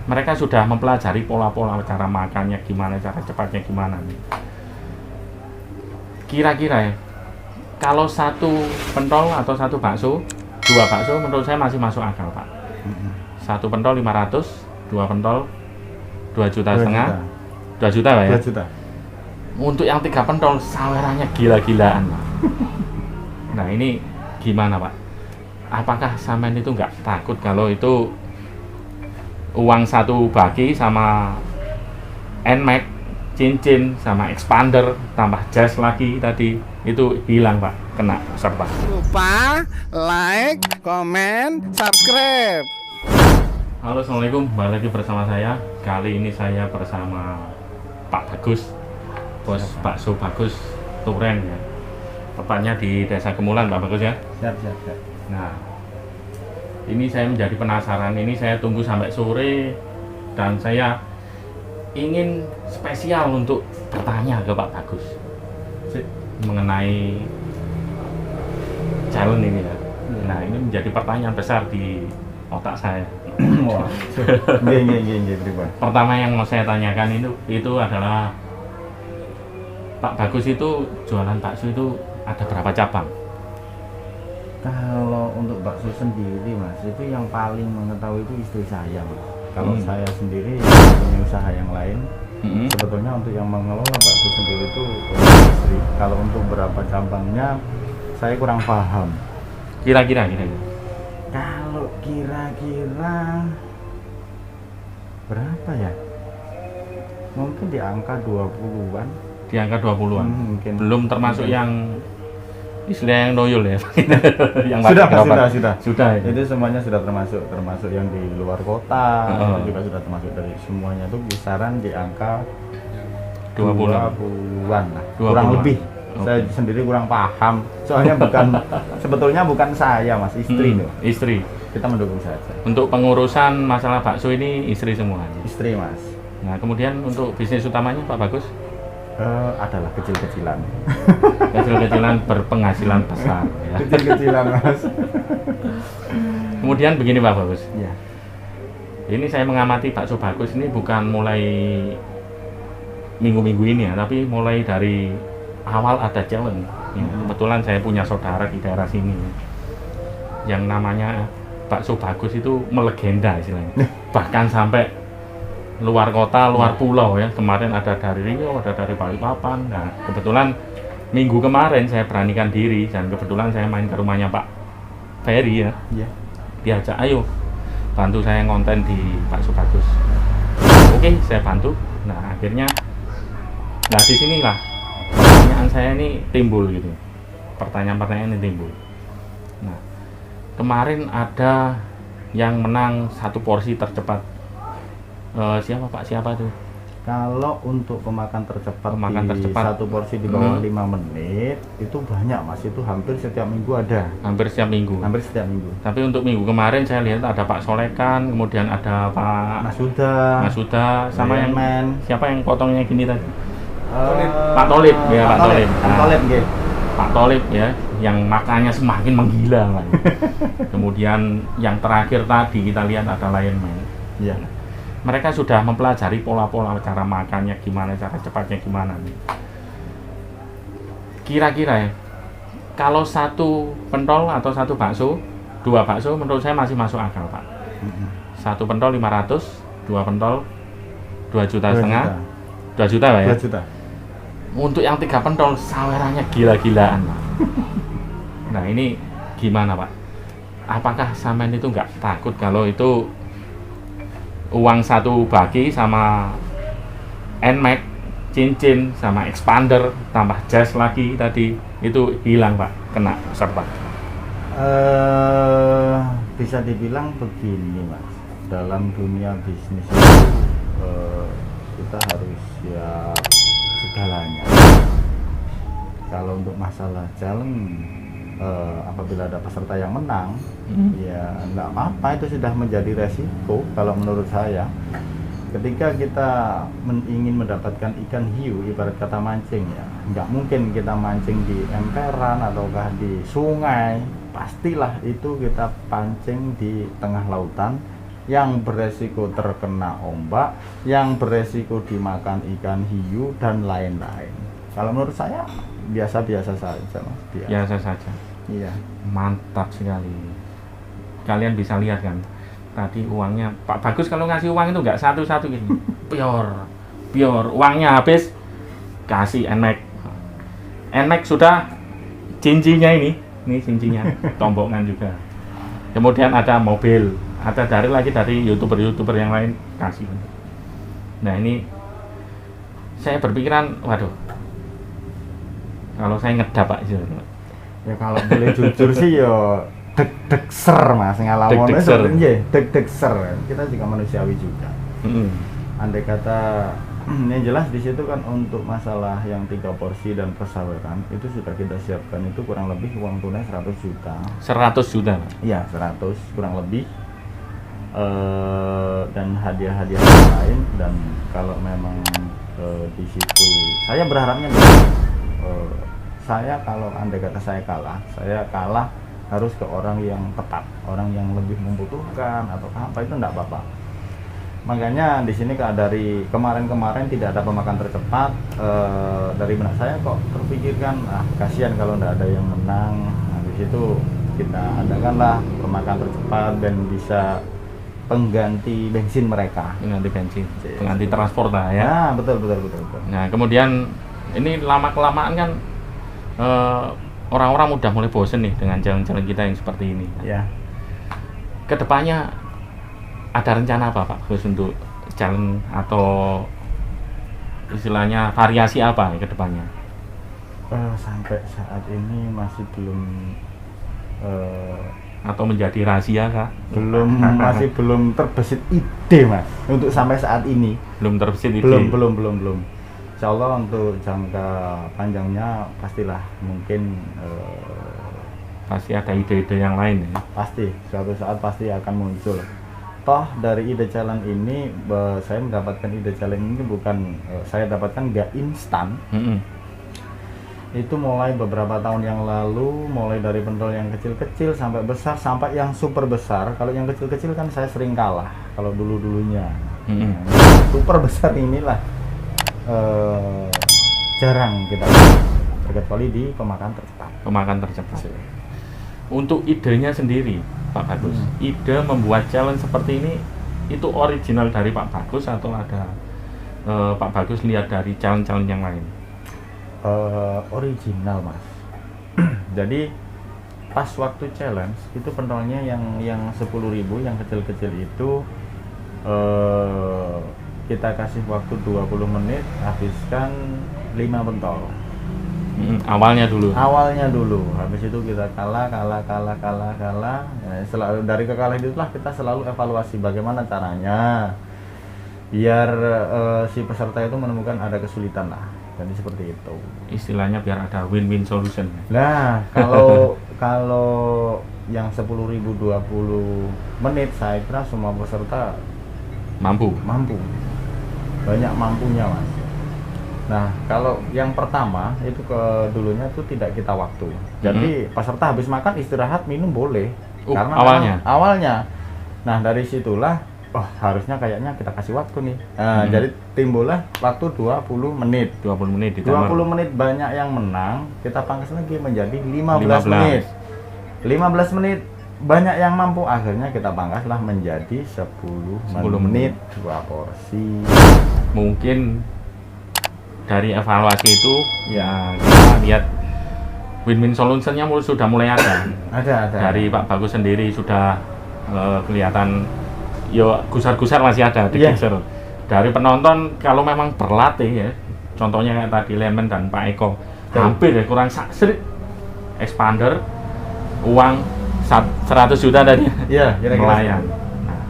mereka sudah mempelajari pola-pola cara makannya gimana, cara cepatnya gimana. Kira-kira ya, kalau satu pentol atau satu bakso, dua bakso menurut saya masih masuk akal, Pak. Satu pentol 500, dua pentol 2,5 juta, 2 juta Pak ya? 2 juta. Untuk yang 3 pentol sawerannya gila-gilaan, Pak. Nah ini gimana, Pak? Apakah sampean itu nggak takut kalau itu uang satu baki sama NMAX, cincin sama expander tambah jas lagi tadi itu hilang, Pak, kena serta. Lupa like, komen, subscribe. Halo, assalamualaikum, kembali lagi bersama saya. Kali ini saya bersama Pak Bagus, bos bakso Bagus Turen ya. Tepatnya di Desa Kemulan, Pak Bagus ya. Siap. Nah, ini saya menjadi penasaran. Ini saya tunggu sampai sore dan saya ingin spesial untuk bertanya ke Pak Bagus mengenai challenge ini ya. Nah, ini menjadi pertanyaan besar di otak saya. Wah. Nggih, pripun. Pertama yang mau saya tanyakan itu adalah Pak Bagus itu jualan bakso itu ada berapa cabang? Kalau untuk bakso sendiri, Mas, itu yang paling mengetahui itu istri saya, Mas. Kalau saya sendiri punya usaha yang lain, sebetulnya untuk yang mengelola bakso sendiri itu istri. Kalau untuk berapa cabangnya, saya kurang paham. Kira-kira. Kalau kira-kira berapa ya? Mungkin di angka 20-an. Di angka 20-an. Mungkin. Belum termasuk yang istilah yang noyol ya. Yang sudah ya? Itu semuanya sudah termasuk yang di luar kota. Itu juga sudah termasuk, dari semuanya itu kisaran di angka 20-an lah. Kurang lebih. Saya sendiri kurang paham. Soalnya sebetulnya bukan saya, Mas, istri loh. Istri. Kita mendukung saja. Untuk pengurusan masalah bakso ini istri semuanya. Istri, Mas. Nah, kemudian untuk bisnis utamanya Pak Bagus? Adalah kecil-kecilan. Kecil-kecilan berpenghasilan besar ya. Kecil-kecilan, Mas. Kemudian begini Pak Bagus. Ya. Ini saya mengamati bakso Bagus ini bukan mulai minggu-minggu ini ya, tapi mulai dari awal ada challenge. Ya, kebetulan saya punya saudara di daerah sini yang namanya bakso Bagus itu melegenda istilahnya. Bahkan sampai luar kota, luar pulau ya. Kemarin ada dari Riau, ada dari Balikpapan. Nah, kebetulan minggu kemarin saya beranikan diri dan kebetulan saya main ke rumahnya Pak Ferry ya. Iya. Diajak, ayo bantu saya ngonten di bakso Bagus. Oke, saya bantu. Nah, akhirnya di sinilah pertanyaan saya ini timbul gitu. Pertanyaan-pertanyaan ini timbul. Nah, kemarin ada yang menang satu porsi tercepat. Siapa itu? Kalau untuk pemakan tercepat satu porsi di bawah 5 menit itu banyak, Mas. Itu hampir setiap minggu ada. Hampir setiap minggu. Tapi untuk minggu kemarin saya lihat ada Pak Solekan, kemudian ada Pak Mas Huda, sama yang siapa yang potongnya gini tadi? Pak Tolib ya, Pak Tolib. Pak Tolib ya, yang makannya semakin menggila kan. Kemudian yang terakhir tadi kita lihat ada Lion Man. Iya. Mereka sudah mempelajari pola-pola cara makannya gimana, cara cepatnya gimana. Kira-kira ya, kalau satu pentol atau satu bakso, dua bakso menurut saya masih masuk akal, Pak. Satu pentol 500, dua pentol 2,5 juta. 2 juta Pak ya? 2 juta. Untuk yang 3 pentol sawerannya gila-gilaan, Pak. Nah ini gimana, Pak? Apakah sampean itu nggak takut kalau itu uang satu baki sama NMAX, cincin sama expander tambah jas lagi tadi itu hilang, Pak, kena serta? Bisa dibilang begini, Mas. Dalam dunia bisnis itu kita harus siap segalanya. Kalau untuk masalah challenge, apabila ada peserta yang menang, ya nggak apa-apa, itu sudah menjadi resiko kalau menurut saya. Ketika kita ingin mendapatkan ikan hiu, ibarat kata mancing ya, nggak mungkin kita mancing di emperan ataukah di sungai. Pastilah itu kita pancing di tengah lautan yang beresiko terkena ombak, yang beresiko dimakan ikan hiu dan lain-lain. Kalau menurut saya biasa-biasa saja, Mas. Biasa saja. Iya. Mantap sekali. Kalian bisa lihat kan, tadi uangnya Pak Bagus kalau ngasih uang itu nggak satu-satu gini. Pior, uangnya habis, kasih NMAX. NMAX sudah, cincinnya ini cincinnya, tombongan juga. Kemudian ada mobil, ada dari youtuber yang lain kasih. Nah ini saya berpikiran, waduh, kalau saya ngedap Pak. Ya kalau boleh jujur sih yo deg-deg-ser Mas, ngalamun deg-deg-ser. Kita juga manusiawi juga. Andai kata yang jelas di situ kan untuk masalah yang 3 porsi dan persahabatan itu sudah kita siapkan itu kurang lebih uang tunai 100 juta. 100 juta? Iya, 100 kurang lebih. Dan hadiah-hadiah lain, dan kalau memang di situ saya berharapnya saya kalau andai kata saya kalah harus ke orang yang tepat, orang yang lebih membutuhkan atau apa, itu enggak apa-apa. Makanya di sini dari kemarin tidak ada pemakan tercepat, dari benak saya kok terpikirkan kasihan kalau enggak ada yang menang. Nah, di situ kita adakanlah pemakan tercepat dan bisa pengganti bensin mereka. Pengganti bensin, pengganti transport lah ya. Nah, betul. Nah, kemudian ini lama-kelamaan kan orang-orang udah mulai bosen nih dengan jalan-jalan kita yang seperti ini. Ya. Kedepannya ada rencana apa Pak Gus untuk jalan atau istilahnya variasi apa ya kedepannya? Sampai saat ini masih belum atau menjadi rahasia kah? Masih belum terbesit ide Mas untuk sampai saat ini. Belum terbesit ide? Belum. Insya Allah untuk jangka panjangnya pastilah mungkin pasti ada ide-ide yang lain ya? Pasti, suatu saat pasti akan muncul. Toh dari ide challenge ini saya mendapatkan ide challenge ini bukan saya dapatkan nggak instan. Itu mulai beberapa tahun yang lalu, mulai dari pentol yang kecil-kecil sampai besar sampai yang super besar. Kalau yang kecil-kecil kan saya sering kalah kalau dulunya. Super besar inilah jarang kita kecuali di pemakan tercepat. Untuk idenya sendiri Pak Bagus, ide membuat challenge seperti ini itu original dari Pak Bagus atau ada Pak Bagus lihat dari challenge-challenge yang lain? Original Mas. Jadi pas waktu challenge itu pentolnya yang 10.000 yang kecil-kecil itu kita kasih waktu 20 menit, habiskan 5 pentol. Awalnya dulu. Habis itu kita kalah. Selalu dari kekalahan itulah kita selalu evaluasi bagaimana caranya biar si peserta itu menemukan ada kesulitan lah. Jadi seperti itu. Istilahnya biar ada win-win solution. Nah, kalau yang 10.000 20 menit saya kira semua peserta mampu. Banyak mampunya Mas. Nah, kalau yang pertama itu dulunya tuh tidak kita waktu. Jadi peserta habis makan istirahat minum boleh. Karena awalnya. Nah, dari situlah harusnya kayaknya kita kasih waktu nih. Jadi timbullah waktu 20 menit. 20 menit banyak yang menang, kita pangkas lagi menjadi 15 menit. 15 menit banyak yang mampu, akhirnya kita pangkaslah menjadi 10 menit 2 porsi. Mungkin dari evaluasi itu ya kita lihat win-win solutionnya sudah mulai ada. Dari Pak Bagus sendiri sudah kelihatan yo gusar-gusar masih ada di geser. Dari penonton kalau memang berlatih ya, contohnya kayak tadi Lemen dan Pak Eko, hampir ya kurang sering expander uang 100 juta tadi. Iya, kira-kira. Nah,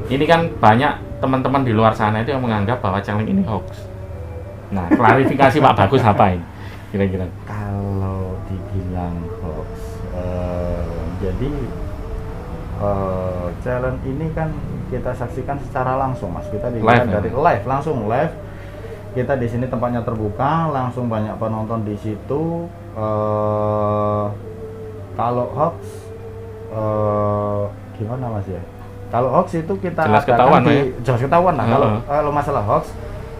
ini kan banyak teman-teman di luar sana itu yang menganggap bahwa challenge ini hoax. Nah, klarifikasi Pak Bagus apa ini kira-kira? Kalau dibilang hoax, jadi challenge ini kan kita saksikan secara langsung Mas. Kita dilihat dari langsung live. Kita di sini tempatnya terbuka, langsung banyak penonton di situ. Kalau hoax gimana Mas ya? Kalau hoax itu kita Jelas adakan ketahuan, ya? jelas ketahuan lah. Heeh. Kalau masalah hoax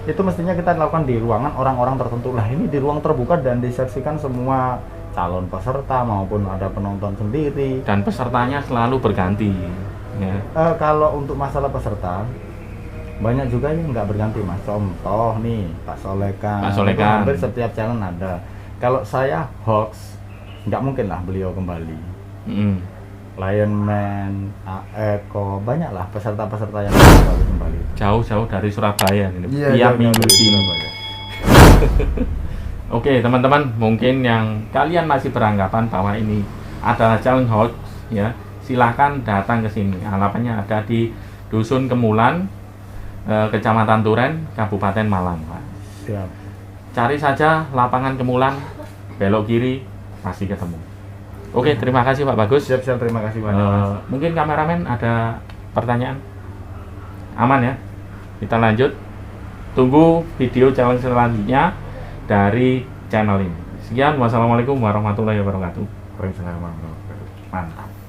itu mestinya kita lakukan di ruangan orang-orang tertentu. Lah ini di ruang terbuka dan disaksikan semua calon peserta maupun ada penonton sendiri. Dan pesertanya selalu berganti. Ya. Kalau untuk masalah peserta banyak juga yang nggak berganti Mas. Contoh nih Pak Solekan. Pak Itu Solekan. hampir setiap challenge ada. Kalau saya hoax nggak mungkin lah beliau kembali. Lion Man, Eko, banyaklah peserta-peserta yang kembali. Jauh-jauh dari Surabaya ini. Iya, Tiap jauh-jauh minggu dari sini. Surabaya. Oke, teman-teman, mungkin yang kalian masih beranggapan bahwa ini adalah challenge hoax, ya, silahkan datang ke sini. Alamatnya ada di Dusun Kemulan, Kecamatan Turen, Kabupaten Malang, Pak. Siap. Cari saja lapangan Kemulan, belok kiri, pasti ketemu. Oke, terima kasih Pak Bagus. Siap, terima kasih banyak Mas. Mungkin kameramen ada pertanyaan? Aman ya? Kita lanjut. Tunggu video challenge selanjutnya dari channel ini. Sekian, wassalamualaikum warahmatullahi wabarakatuh. Waalaikumsalam warahmatullahi wabarakatuh. Mantap.